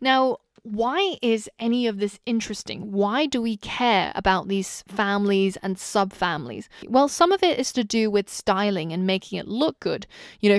Now, why is any of this interesting? Why do we care about these families and subfamilies? Well, some of it is to do with styling and making it look good.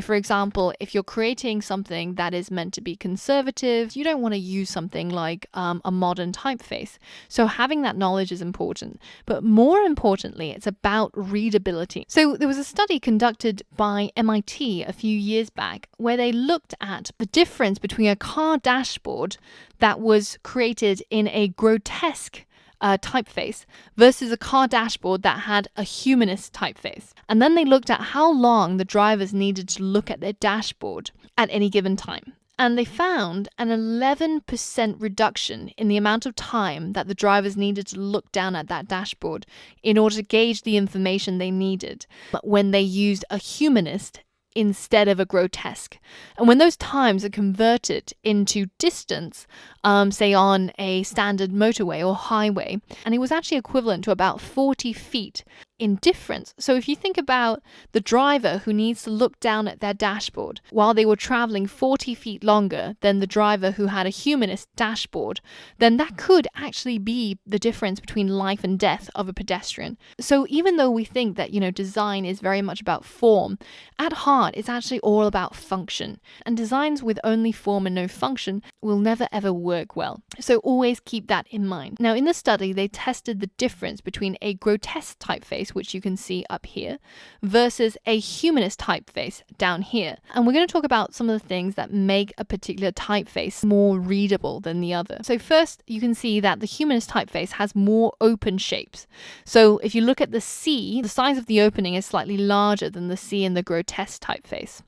For example, if you're creating something that is meant to be conservative, you don't want to use something like a modern typeface. So having that knowledge is important. But more importantly, it's about readability. So there was a study conducted by MIT a few years back where they looked at the difference between a car dashboard that was created in a grotesque typeface versus a car dashboard that had a humanist typeface. And then they looked at how long the drivers needed to look at their dashboard at any given time. And they found an 11% reduction in the amount of time that the drivers needed to look down at that dashboard in order to gauge the information they needed when they used a humanist instead of a grotesque. And when those times are converted into distance, say on a standard motorway or highway, and it was actually equivalent to about 40 feet in difference. So if you think about the driver who needs to look down at their dashboard while they were traveling 40 feet longer than the driver who had a humanist dashboard, then that could actually be the difference between life and death of a pedestrian. So even though we think that, design is very much about form, at heart, it's actually all about function. And designs with only form and no function will never ever work well. So always keep that in mind. Now, in the study, they tested the difference between a grotesque typeface, which you can see up here, versus a humanist typeface down here. And we're going to talk about some of the things that make a particular typeface more readable than the other. So first, you can see that the humanist typeface has more open shapes. So if you look at the C, the size of the opening is slightly larger than the C in the grotesque typeface.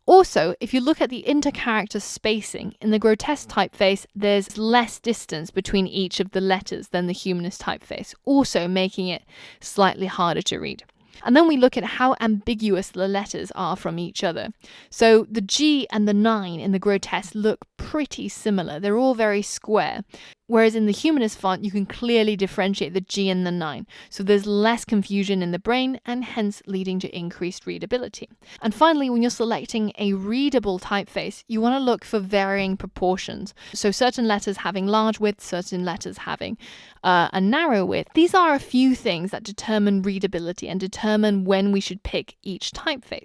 Also, if you look at the intercharacter spacing, in the grotesque typeface, there's less distance between each of the letters than the humanist typeface, also making it slightly harder to read. And then we look at how ambiguous the letters are from each other. So the G and the 9 in the grotesque look pretty similar. They're all very square. Whereas in the humanist font, you can clearly differentiate the G and the 9. So there's less confusion in the brain and hence leading to increased readability. And finally, when you're selecting a readable typeface, you want to look for varying proportions. So certain letters having large width, certain letters having a narrow width. These are a few things that determine readability and determine when we should pick each typeface.